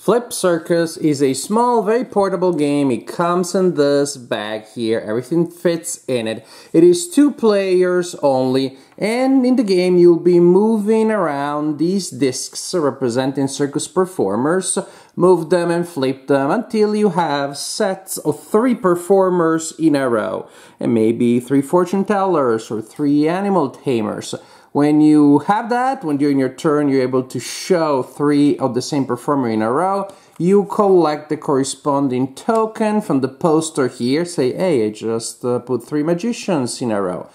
Flip Circus is a small, very portable game. It comes in this bag here. Everything fits in it. It is 2 players only, and in the game you'll be moving around these discs representing circus performers. Move them and flip them until you have sets of 3 performers in a row, and maybe 3 fortune tellers or 3 animal tamers. When you have that, when during your turn you're able to show 3 of the same performer in a row, you collect the corresponding token from the poster here. Say, hey, I just put 3 magicians in a row.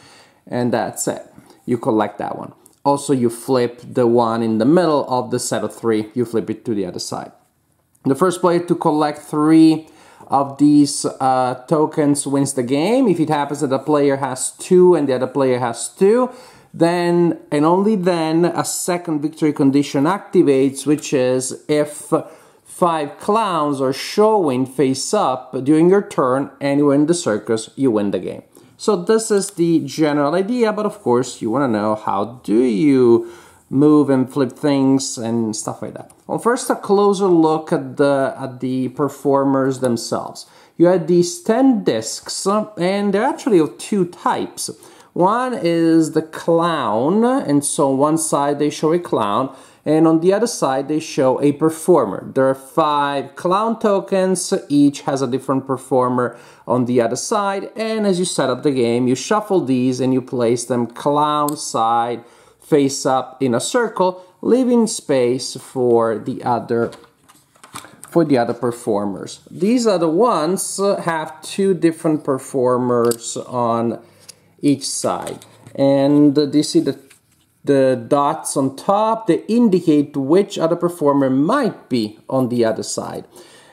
And that's it. You collect that one. Also, you flip the one in the middle of the set of 3. You flip it to the other side. The first player to collect 3 of these tokens wins the game. If it happens that the player has 2 and the other player has 2, then, and only then, a second victory condition activates, which is if 5 clowns are showing face up during your turn and you win the circus, you win the game. So this is the general idea, but of course you want to know how do you move and flip things and stuff like that. Well, first a closer look at the performers themselves. You have these 10 discs, and they're actually of 2 types. One is the clown, and so on one side they show a clown, and on the other side they show a performer. There are 5 clown tokens, each has a different performer on the other side, and as you set up the game, you shuffle these and you place them clown side, face up in a circle, leaving space for the other performers. These other ones have 2 different performers on each side, and you see the dots on top, they indicate which other performer might be on the other side.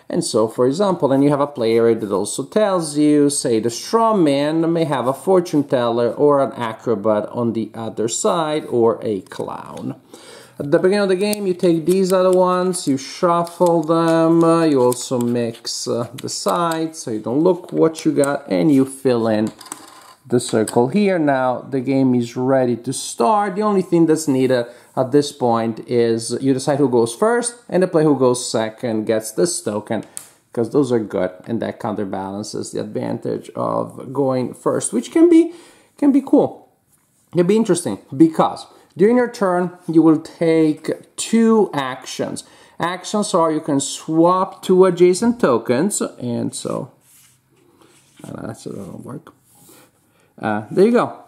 And so, for example, then you have a player that also tells you, say the strong man may have a fortune teller or an acrobat on the other side, or a clown. At the beginning of the game, you take these other ones, you shuffle them, you also mix the sides so you don't look what you got, and you fill in the circle here. Now the game is ready to start. The only thing that's needed at this point is you decide who goes first, and the player who goes second gets this token, because those are good, and that counterbalances the advantage of going first, which can be cool. It can be interesting, because during your turn you will take 2 actions. Actions are you can swap 2 adjacent tokens, and so that doesn't work. There you go.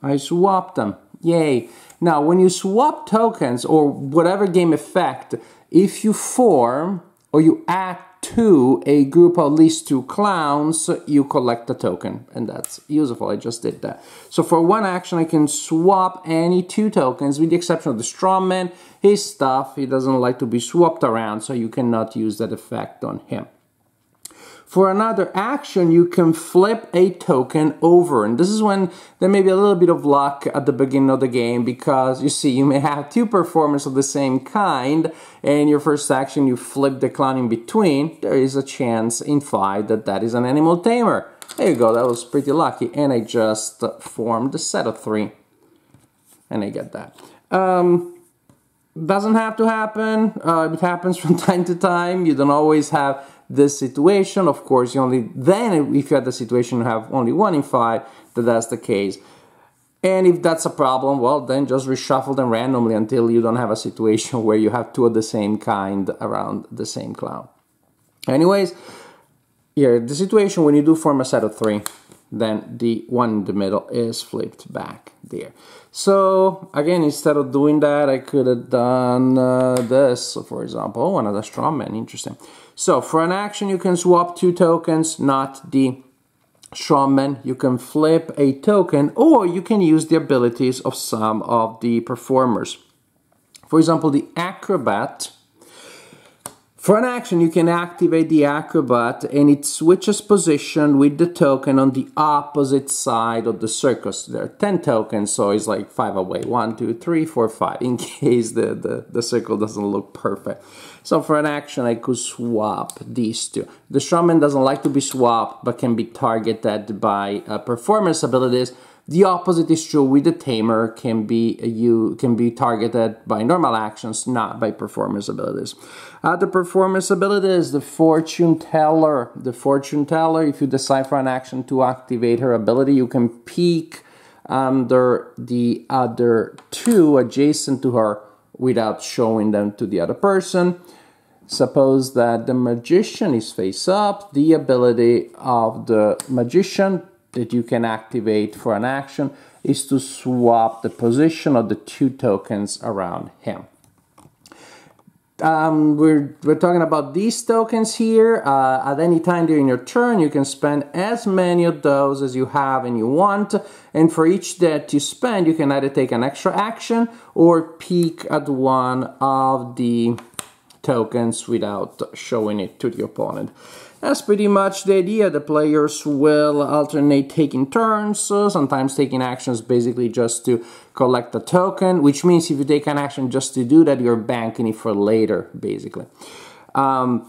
I swapped them. Yay. Now, when you swap tokens or whatever game effect, if you form or you add to a group of at least 2 clowns, you collect a token. And that's useful. I just did that. So for one action, I can swap any 2 tokens with the exception of the strongman. His stuff, he doesn't like to be swapped around, so you cannot use that effect on him. For another action, you can flip a token over, and this is when there may be a little bit of luck at the beginning of the game, because you see, you may have 2 performers of the same kind, and your first action you flip the clown in between. There is a chance in 5 that that is an animal tamer. There you go, that was pretty lucky, and I just formed a set of 3, and I get that. Doesn't have to happen. It happens from time to time. You don't always have this situation. Of course, you only then, if you had the situation, you have only 1 in 5 that's the case. And if that's a problem, well, then just reshuffle them randomly until you don't have a situation where you have 2 of the same kind around the same clown. Anyways, here, the situation when you do form a set of 3, then the one in the middle is flipped back there. So again, instead of doing that, I could have done this, for example. Oh, another strongman, interesting. So for an action, you can swap 2 tokens, not the strongman. You can flip a token, or you can use the abilities of some of the performers. For example, the acrobat. For an action, you can activate the acrobat, and it switches position with the token on the opposite side of the circus. There are 10 tokens, so it's like 5 away. 1, 2, 3, 4, 5, in case the circle doesn't look perfect. So for an action, I could swap these 2. The strongman doesn't like to be swapped, but can be targeted by performance abilities. The opposite is true with the tamer, can be targeted by normal actions, not by performance abilities. The performance ability is the fortune teller. The fortune teller, if you decide for an action to activate her ability, you can peek under the other two adjacent to her without showing them to the other person. Suppose that the magician is face up. The ability of the magician that you can activate for an action is to swap the position of the two tokens around him. We're talking about these tokens here. At any time during your turn, you can spend as many of those as you have and you want. And for each that you spend, you can either take an extra action or peek at one of the tokens without showing it to the opponent. That's pretty much the idea. The players will alternate taking turns, sometimes taking actions basically just to collect a token, which means if you take an action just to do that, you're banking it for later, basically. And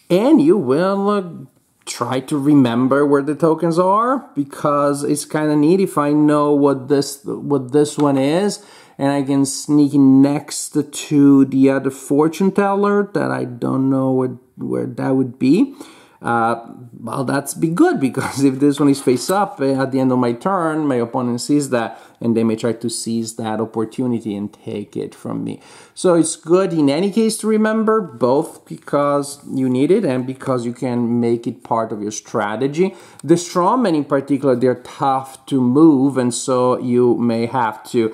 you will try to remember where the tokens are, because it's kind of neat if I know what this one is, and I can sneak in next to the other fortune teller that I don't know where that would be. Well, that's be good, because if this one is face up at the end of my turn, my opponent sees that and they may try to seize that opportunity and take it from me. So it's good in any case to remember, both because you need it and because you can make it part of your strategy. The strongmen in particular, they're tough to move, and so you may have to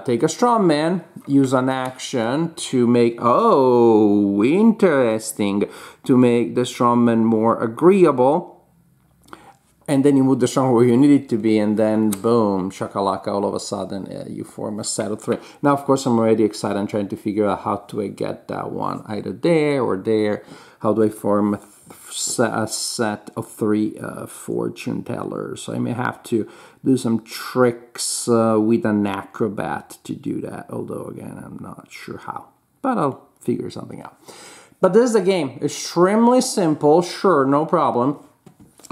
take a strongman, use an action to make, oh, interesting, to make the strongman more agreeable. And then you move the strong where you need it to be, and then boom, shakalaka, all of a sudden you form a set of three. Now, of course, I'm already excited. I'm trying to figure out how do I get that one, either there or there. How do I form a set of three fortune tellers? So I may have to do some tricks with an acrobat to do that, although, again, I'm not sure how. But I'll figure something out. But this is the game. Extremely simple, sure, no problem.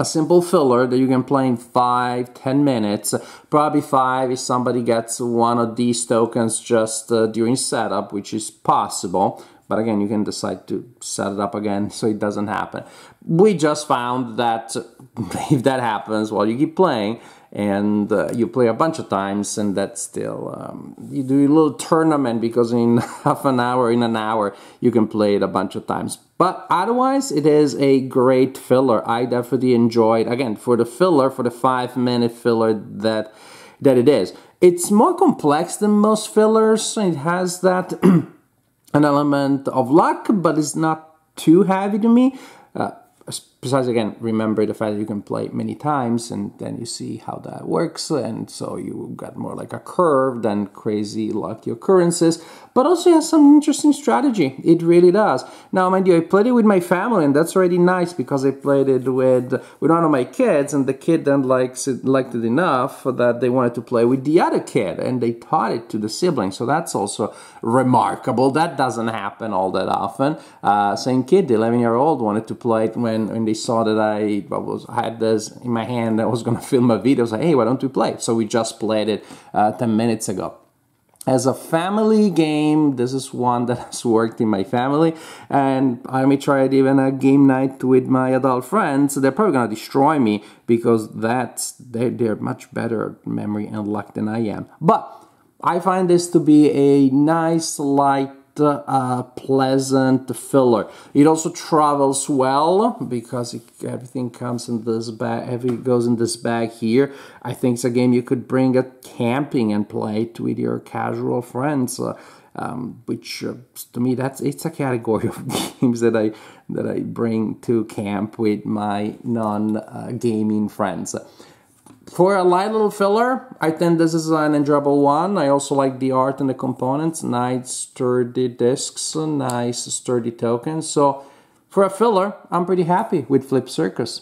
A simple filler that you can play in 5-10 minutes. Probably 5 if somebody gets one of these tokens just during setup, which is possible. But again, you can decide to set it up again so it doesn't happen. We just found that if that happens, well, you keep playing, and you play a bunch of times, and that's still, you do a little tournament, because in half an hour, in an hour, you can play it a bunch of times. But otherwise, it is a great filler. I definitely enjoyed, again, for the filler, for the 5-minute filler that it is. It's more complex than most fillers. It has that an element of luck, but it's not too heavy to me. Besides, again, remember the fact that you can play many times, and then you see how that works, and so you got more like a curve than crazy lucky occurrences, but also has some interesting strategy. It really does. Now, mind you, I played it with my family, and that's already nice, because I played it with one of my kids, and the kid then liked it enough that they wanted to play with the other kid, and they taught it to the siblings, so that's also remarkable. That doesn't happen all that often. Same kid, the 11-year-old, wanted to play it when they saw that I had this in my hand, I was going to film a video. I was like, hey, why don't we play? So we just played it 10 minutes ago. As a family game, this is one that has worked in my family, and I may try it even a game night with my adult friends. They're probably going to destroy me, because they're much better at memory and luck than I am. But I find this to be a nice, light, pleasant filler. It also travels well, because everything comes in this bag. Everything goes in this bag here. I think it's a game you could bring at camping and play it with your casual friends. Which to me, it's a category of games that I bring to camp with my non-gaming friends. For a light little filler, I think this is an enjoyable one. I also like the art and the components. Nice sturdy discs, nice sturdy tokens. So for a filler, I'm pretty happy with Flip Circus.